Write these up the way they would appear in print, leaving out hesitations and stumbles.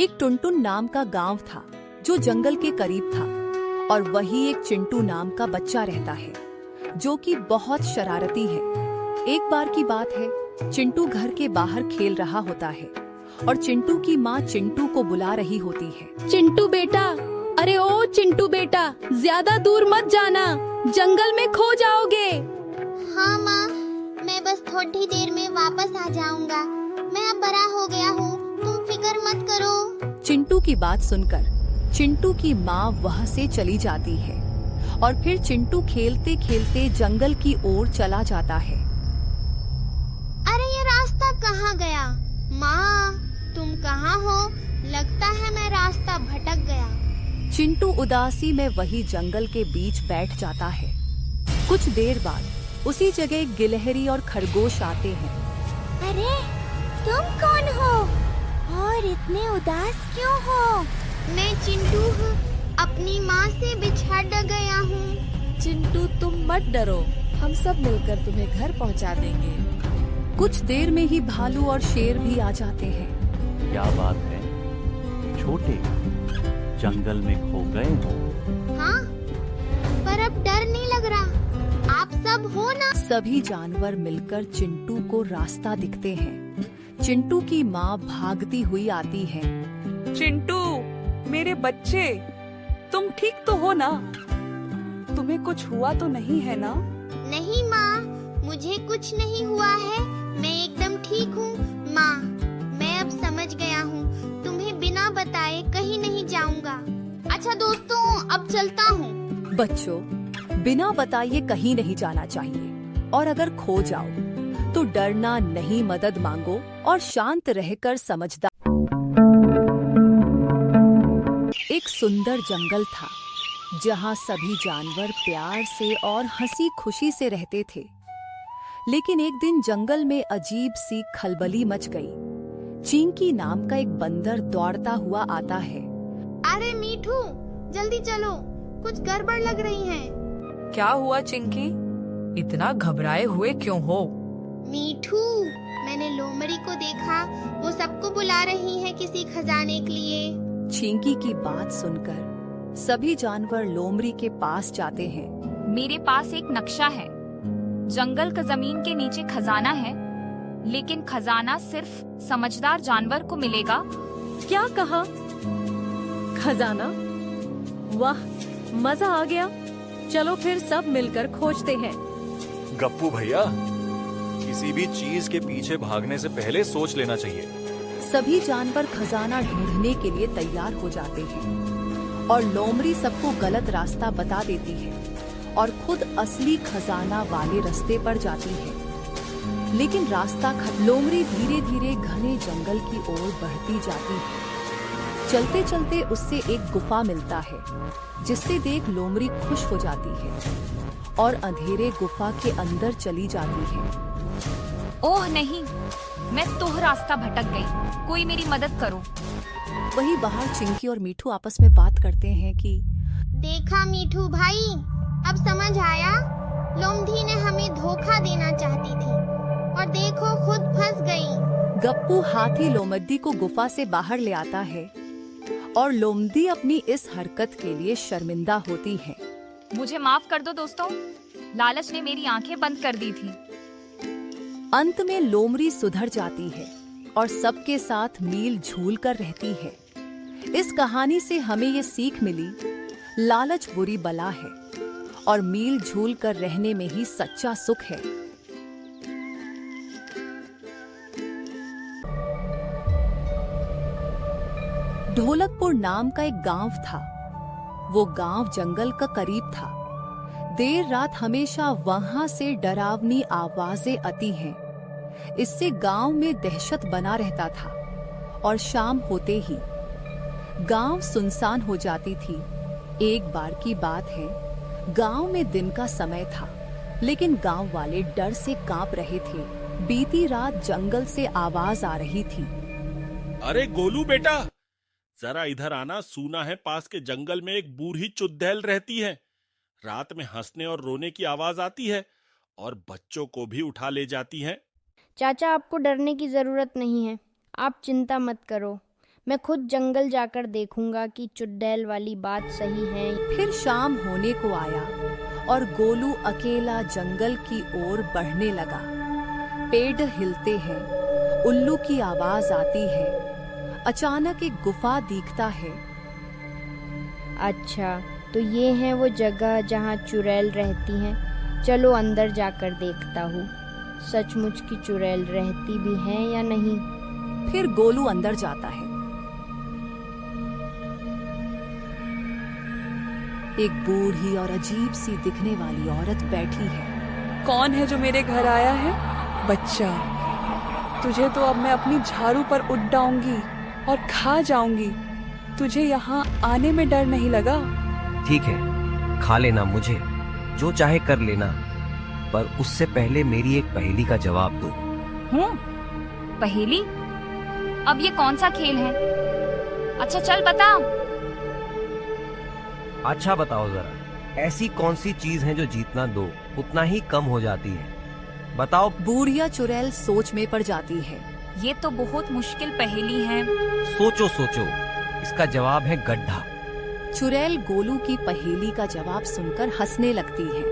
एक टुनटुन नाम का गांव था जो जंगल के करीब था और वही एक चिंटू नाम का बच्चा रहता है जो कि बहुत शरारती है। एक बार की बात है, चिंटू घर के बाहर खेल रहा होता है और चिंटू की माँ चिंटू को बुला रही होती है। चिंटू बेटा, अरे ओ चिंटू बेटा, ज्यादा दूर मत जाना, जंगल में खो जाओगे। हाँ माँ, मैं बस थोड़ी देर में वापस आ जाऊंगा। मैं अब बड़ा हो गया हूँ, तुम फिक्र मत करो। चिंटू की बात सुनकर चिंटू की माँ वहाँ से चली जाती है और फिर चिंटू खेलते खेलते जंगल की ओर चला जाता है। अरे ये रास्ता कहाँ गया? माँ, तुम कहाँ हो? लगता है मैं रास्ता भटक गया। चिंटू उदासी में वही जंगल के बीच बैठ जाता है। कुछ देर बाद उसी जगह गिलहरी और खरगोश आते हैं। अरे तुम कौन हो और इतने उदास क्यों हो? मैं चिंटू हूँ, अपनी माँ से बिछड़ गया हूँ। चिंटू तुम मत डरो, हम सब मिलकर तुम्हें घर पहुँचा देंगे। कुछ देर में ही भालू और शेर भी आ जाते हैं। क्या बात है, छोटे जंगल में खो गए हो? हाँ, पर अब डर नहीं लग रहा। आप सब हो ना? सभी जानवर मिलकर चिंटू को रास्ता दिखते हैं। चिंटू की माँ भागती हुई आती है। चिंटू, मेरे बच्चे, तुम ठीक तो हो ना? तुम्हें कुछ हुआ तो नहीं है ना? नहीं माँ, मुझे कुछ नहीं हुआ है, मैं एकदम ठीक हूँ। माँ, मैं अब समझ गया हूँ, तुम्हें बिना बताए कहीं नहीं जाऊँगा। अच्छा दोस्तों, अब चलता हूँ। बच्चों, बिना बताए कहीं नहीं जाना चाहिए और अगर खो जाओ तो डरना नहीं, मदद मांगो और शांत रहकर समझदार। एक सुंदर जंगल था जहाँ सभी जानवर प्यार से और हंसी खुशी से रहते थे। लेकिन एक दिन जंगल में अजीब सी खलबली मच गई। चिंकी नाम का एक बंदर दौड़ता हुआ आता है। अरे मीठू, जल्दी चलो, कुछ गड़बड़ लग रही है। क्या हुआ चिंकी? इतना घबराए हुए क्यों हो? मीठू, मैंने लोमड़ी को देखा, वो सबको बुला रही है किसी खजाने के लिए। चिंकी की बात सुनकर सभी जानवर लोमड़ी के पास जाते हैं। मेरे पास एक नक्शा है। जंगल का जमीन के नीचे खजाना है, लेकिन खजाना सिर्फ समझदार जानवर को मिलेगा। क्या कहा? खजाना? वाह, मजा आ गया। चलो फिर सब मिलकर खोजते हैं। गप्पू भैया, किसी भी चीज के पीछे भागने से पहले सोच लेना चाहिए। सभी जानवर खजाना ढूंढने के लिए तैयार हो जाते हैं और लोमड़ी सबको गलत रास्ता बता देती है और खुद असली खजाना वाले रास्ते पर जाती है। लेकिन रास्ता लोमड़ी धीरे धीरे घने जंगल की ओर बढ़ती जाती है। चलते चलते उससे एक गुफा मिलता है जिससे देख लोमड़ी खुश हो जाती है और अंधेरे गुफा के अंदर चली जाती है। ओह नहीं, मैं तो रास्ता भटक गई, कोई मेरी मदद करो। वही बाहर चिंकी और मीठू आपस में बात करते हैं कि देखा मीठू भाई, अब समझ आया, लोमड़ी ने हमें धोखा देना चाहती थी और देखो खुद फंस गई। गप्पू हाथी लोमड़ी को गुफा से बाहर ले आता है और लोमड़ी अपनी इस हरकत के लिए शर्मिंदा होती है। मुझे माफ कर दो दोस्तों, लालच ने मेरी आंखें बंद कर दी थी। अंत में लोमड़ी सुधर जाती है और सबके साथ मिल झूल कर रहती है। इस कहानी से हमें ये सीख मिली, लालच बुरी बला है और मिल झूल कर रहने में ही सच्चा सुख है। ढोलकपुर नाम का एक गांव था। वो गांव जंगल का करीब था। देर रात हमेशा वहां से डरावनी आवाजें आती हैं। इससे गांव में दहशत बना रहता था और शाम होते ही गांव सुनसान हो जाती थी। एक बार की बात है, गांव में दिन का समय था, लेकिन गांव वाले डर से कांप रहे थे। बीती रात जंगल से आवाज आ रही थी। अरे गोलू बेटा, जरा इधर आना, सुना है पास के जंगल में एक बूढ़ी चुड़ैल रहती है। रात में हंसने और रोने की आवाज आती है और बच्चों को भी उठा ले जाती है। चाचा, आपको डरने की जरूरत नहीं है, आप चिंता मत करो। मैं खुद जंगल जाकर देखूंगा कि चुड़ैल वाली बात सही है। फिर शाम होने को आया और गोलू अकेला जंगल की ओर बढ़ने लगा। पेड़ हिलते हैं, उल्लू की आवाज आती है। अचानक एक गुफा दिखता है। अच्छा, तो ये है वो जगह जहाँ चुड़ैल रहती हैं। चलो अंदर जाकर देखता हूँ, सचमुच की चुड़ैल रहती भी है या नहीं। फिर गोलू अंदर जाता है। एक बूढ़ी और अजीब सी दिखने वाली औरत बैठी है। कौन है जो मेरे घर आया है? बच्चा, तुझे तो अब मैं अपनी झाड़ू पर उड़ डाऊंगी और खा जाऊंगी। तुझे यहाँ आने में डर नहीं लगा? ठीक है, खा लेना मुझे, जो चाहे कर लेना, पर उससे पहले मेरी एक पहेली का जवाब दो। पहेली? अब ये कौन सा खेल है? अच्छा चल बता। अच्छा बताओ जरा, ऐसी कौन सी चीज है जो जितना दो उतना ही कम हो जाती है? बताओ। बूढ़िया चुड़ैल सोच में पड़ जाती है। ये तो बहुत मुश्किल पहेली है। सोचो सोचो, इसका जवाब है गड्ढा। चुड़ैल गोलू की पहेली का जवाब सुनकर हंसने लगती है।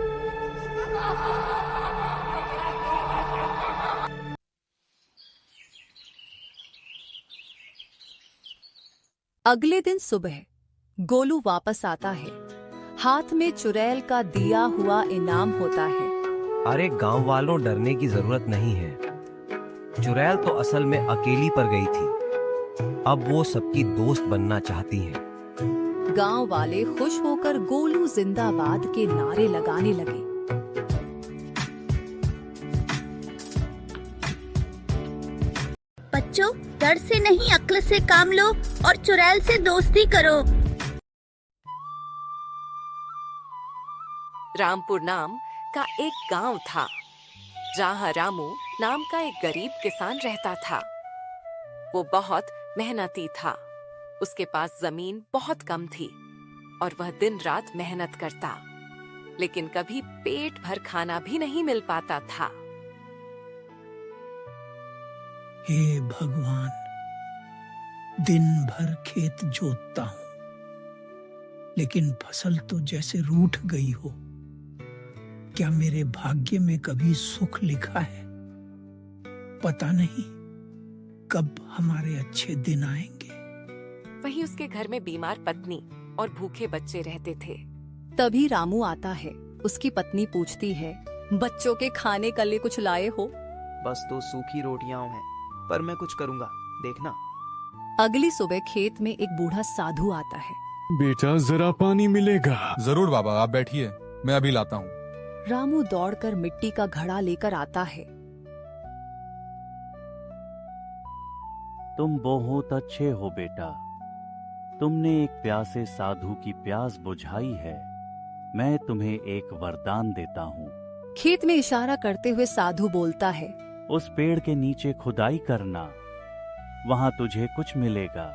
अगले दिन सुबह गोलू वापस आता है। हाथ में चुड़ैल का दिया हुआ इनाम होता है। अरे गांव वालों, डरने की जरूरत नहीं है। चुड़ैल तो असल में अकेली पर गई थी, अब वो सबकी दोस्त बनना चाहती है। गांव वाले खुश होकर गोलू जिंदाबाद के नारे लगाने लगे। बच्चों, डर से नहीं अक्ल से काम लो और चुड़ैल से दोस्ती करो। रामपुर नाम का एक गांव था, जहां रामू नाम का एक गरीब किसान रहता था। वो बहुत मेहनती था। उसके पास जमीन बहुत कम थी और वह दिन रात मेहनत करता, लेकिन कभी पेट भर खाना भी नहीं मिल पाता था। हे भगवान, दिन भर खेत जोतता हूँ, लेकिन फसल तो जैसे रूठ गई हो। क्या मेरे भाग्य में कभी सुख लिखा है? पता नहीं कब हमारे अच्छे दिन आएंगे। वहीं उसके घर में बीमार पत्नी और भूखे बच्चे रहते थे। तभी रामू आता है। उसकी पत्नी पूछती है, बच्चों के खाने के लिए कुछ लाए हो? बस 2 सूखी रोटियां हैं, पर मैं कुछ करूंगा, देखना। अगली सुबह खेत में एक बूढ़ा साधु आता है। बेटा, जरा पानी मिलेगा? जरूर बाबा, आप बैठिए, मैं अभी लाता हूँ। रामू दौड़कर मिट्टी का घड़ा लेकर आता है। तुम बहुत अच्छे हो बेटा, तुमने एक प्यासे साधु की प्यास बुझाई है। मैं तुम्हें एक वरदान देता हूँ। खेत में इशारा करते हुए साधु बोलता है, उस पेड़ के नीचे खुदाई करना, वहां तुझे कुछ मिलेगा,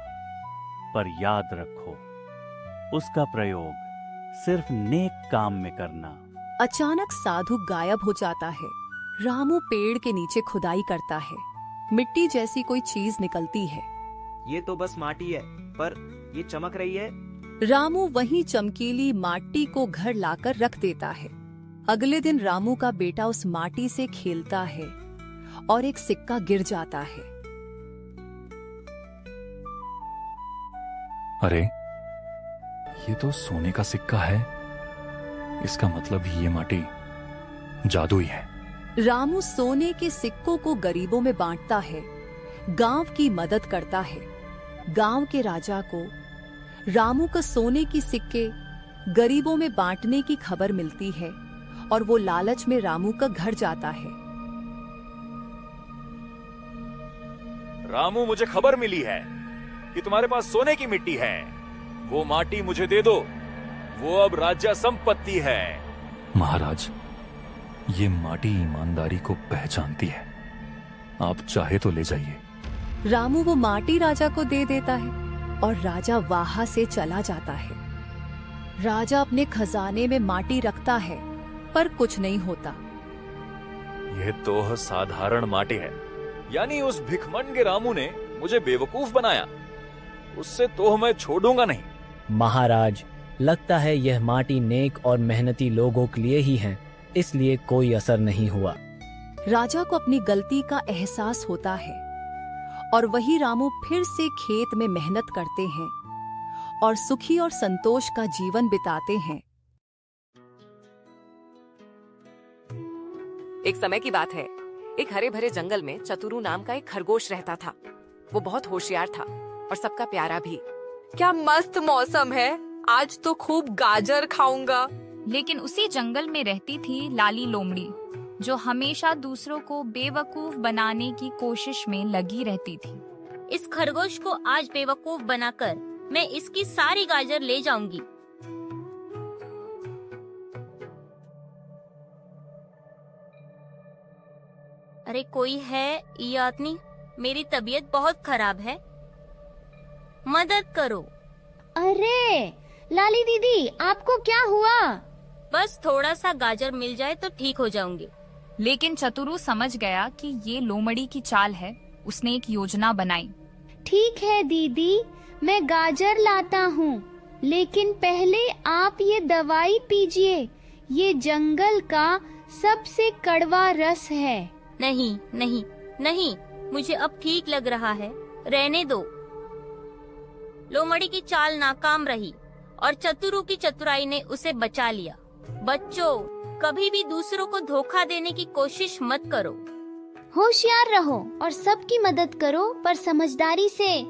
पर याद रखो उसका प्रयोग सिर्फ नेक काम में करना। अचानक साधु गायब हो जाता है। रामू पेड़ के नीचे खुदाई करता है। मिट्टी जैसी कोई चीज निकलती है। ये तो बस माटी है, पर ये चमक रही है। रामू वहीं चमकीली माटी को घर लाकर रख देता है। अगले दिन रामू का बेटा उस माटी से खेलता है और एक सिक्का गिर जाता है। अरे, ये तो सोने का सिक्का है। इसका मतलब ये माटी जादुई है। रामू सोने के सिक्कों को गरीबों में बांटता है, गांव की मदद करता है। गांव के राजा को रामू का सोने की सिक्के गरीबों में बांटने की खबर मिलती है और वो लालच में रामू का घर जाता है। रामू, मुझे खबर मिली है कि तुम्हारे पास सोने की मिट्टी है। वो माटी मुझे दे दो, वो अब राज्य संपत्ति है। महाराज, ये माटी ईमानदारी को पहचानती है, आप चाहे तो ले जाइए। रामू वो माटी राजा को दे देता है और राजा वहां से चला जाता है। राजा अपने खजाने में माटी रखता है, पर कुछ नहीं होता। यह तो साधारण माटी है, यानी उस भिखमंगे रामू ने मुझे बेवकूफ बनाया। उससे तो मैं छोड़ूंगा नहीं। महाराज, लगता है यह माटी नेक और मेहनती लोगों के लिए ही है, इसलिए कोई असर नहीं हुआ। राजा को अपनी गलती का एहसास होता है और वही रामू फिर से खेत में मेहनत करते हैं और सुखी और संतोष का जीवन बिताते हैं। एक समय की बात है, एक हरे भरे जंगल में चतुरु नाम का एक खरगोश रहता था। वो बहुत होशियार था और सबका प्यारा भी। क्या मस्त मौसम है, आज तो खूब गाजर खाऊंगा। लेकिन उसी जंगल में रहती थी लाली लोमड़ी, जो हमेशा दूसरों को बेवकूफ बनाने की कोशिश में लगी रहती थी। इस खरगोश को आज बेवकूफ बनाकर मैं इसकी सारी गाजर ले जाऊंगी। अरे कोई है ये आदमी? मेरी तबीयत बहुत खराब है, मदद करो। अरे लाली दीदी, आपको क्या हुआ? बस थोड़ा सा गाजर मिल जाए तो ठीक हो जाऊंगी। लेकिन चतुरु समझ गया कि ये लोमड़ी की चाल है। उसने एक योजना बनाई। ठीक है दीदी, मैं गाजर लाता हूँ, लेकिन पहले आप ये दवाई पीजिए। ये जंगल का सबसे कड़वा रस है। नहीं नहीं नहीं, मुझे अब ठीक लग रहा है, रहने दो। लोमड़ी की चाल नाकाम रही और चतुरु की चतुराई ने उसे बचा लिया। बच्चों, कभी भी दूसरों को धोखा देने की कोशिश मत करो। होशियार रहो और सबकी मदद करो, पर समझदारी से।